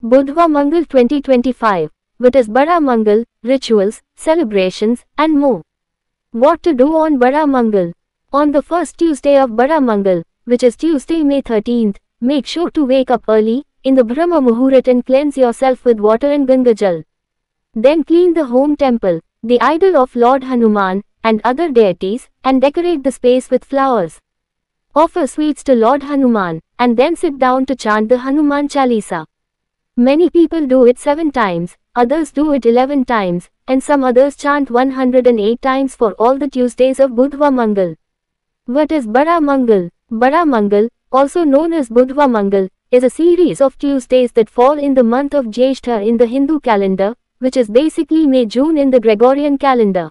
Budhva Mangal 2025. What is Bada Mangal, rituals, celebrations, and more. What to do on Bada Mangal? On the first Tuesday of Bada Mangal, which is Tuesday, May 13th, make sure to wake up early, in the Brahma Muhurat, and cleanse yourself with water and Ganga Jal. Then clean the home temple, the idol of Lord Hanuman, and other deities, and decorate the space with flowers. Offer sweets to Lord Hanuman, and then sit down to chant the Hanuman Chalisa. Many people do it 7 times, others do it 11 times, and some others chant 108 times for all the Tuesdays of Budhva Mangal. What is Bada Mangal? Bada Mangal, also known as Budhva Mangal, is a series of Tuesdays that fall in the month of Jyeshtha in the Hindu calendar, which is basically May-June in the Gregorian calendar.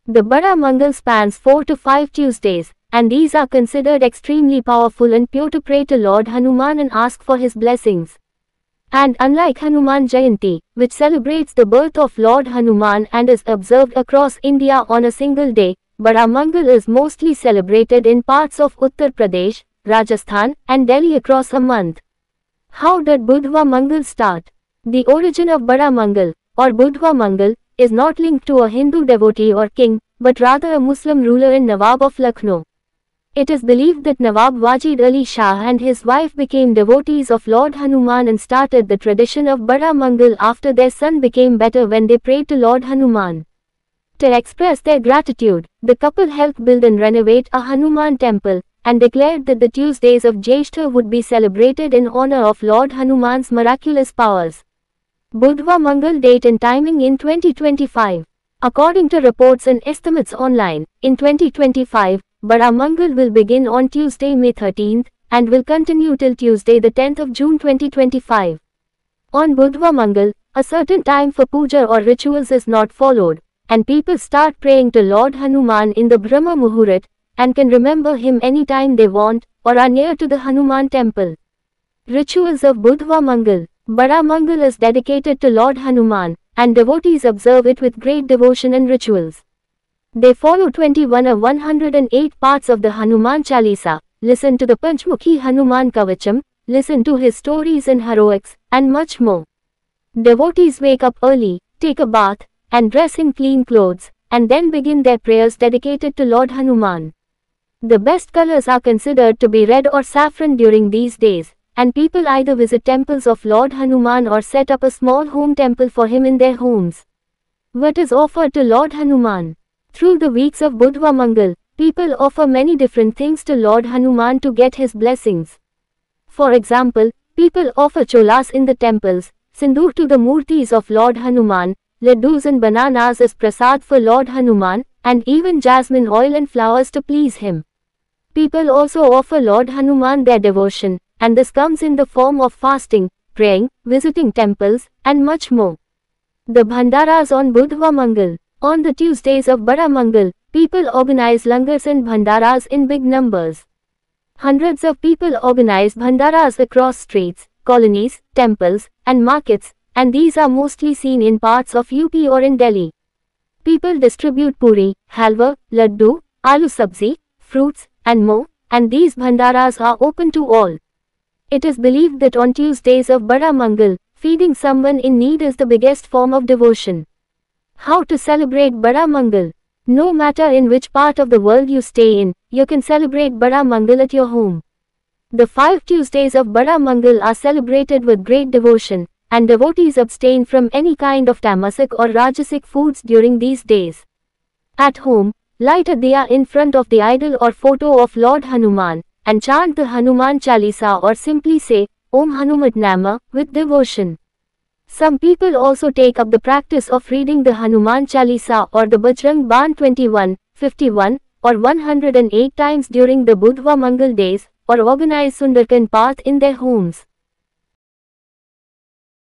The Bada Mangal spans 4 to 5 Tuesdays, and these are considered extremely powerful and pure to pray to Lord Hanuman and ask for his blessings. And unlike Hanuman Jayanti, which celebrates the birth of Lord Hanuman and is observed across India on a single day, Bada Mangal is mostly celebrated in parts of Uttar Pradesh, Rajasthan, and Delhi across a month. How did Budhva Mangal start? The origin of Bada Mangal, or Budhva Mangal, is not linked to a Hindu devotee or king, but rather a Muslim ruler and Nawab of Lucknow. It is believed that Nawab Wajid Ali Shah and his wife became devotees of Lord Hanuman and started the tradition of Bada Mangal after their son became better when they prayed to Lord Hanuman. To express their gratitude, the couple helped build and renovate a Hanuman temple, and declared that the Tuesdays of Jyeshtha would be celebrated in honor of Lord Hanuman's miraculous powers. Budhva Mangal date and timing in 2025. According to reports and estimates online, in 2025, Bada Mangal will begin on Tuesday, May 13th, and will continue till Tuesday, the 10th of June 2025. On Budhva Mangal, a certain time for puja or rituals is not followed, and people start praying to Lord Hanuman in the Brahma Muhurat, and can remember him anytime they want, or are near to the Hanuman temple. Rituals of Budhva Mangal. Bada Mangal is dedicated to Lord Hanuman, and devotees observe it with great devotion and rituals. They follow 21 or 108 parts of the Hanuman Chalisa, listen to the Panchmukhi Hanuman Kavacham, listen to his stories and heroics, and much more. Devotees wake up early, take a bath, and dress in clean clothes, and then begin their prayers dedicated to Lord Hanuman. The best colors are considered to be red or saffron during these days, and people either visit temples of Lord Hanuman or set up a small home temple for him in their homes. What is offered to Lord Hanuman? Through the weeks of Budhva Mangal, people offer many different things to Lord Hanuman to get his blessings. For example, people offer cholas in the temples, sindoor to the murtis of Lord Hanuman, laddus and bananas as prasad for Lord Hanuman, and even jasmine oil and flowers to please him. People also offer Lord Hanuman their devotion, and this comes in the form of fasting, praying, visiting temples, and much more. The Bhandaras on Budhva Mangal. On the Tuesdays of Bada Mangal, people organize langars and bhandaras in big numbers. Hundreds of people organize bhandaras across streets, colonies, temples, and markets, and these are mostly seen in parts of UP or in Delhi. People distribute puri, halwa, laddu, aloo sabzi, fruits, and more, and these bhandaras are open to all. It is believed that on Tuesdays of Bada Mangal, feeding someone in need is the biggest form of devotion. How to celebrate Bada Mangal? No matter in which part of the world you stay in, you can celebrate Bada Mangal at your home. The 5 Tuesdays of Bada Mangal are celebrated with great devotion, and devotees abstain from any kind of tamasic or rajasic foods during these days. At home, light a diya in front of the idol or photo of Lord Hanuman, and chant the Hanuman Chalisa or simply say, Om Hanumat Nama, with devotion. Some people also take up the practice of reading the Hanuman Chalisa or the Bajrang Baan 21, 51, or 108 times during the Budhva Mangal days, or organize Sundarkan Path in their homes.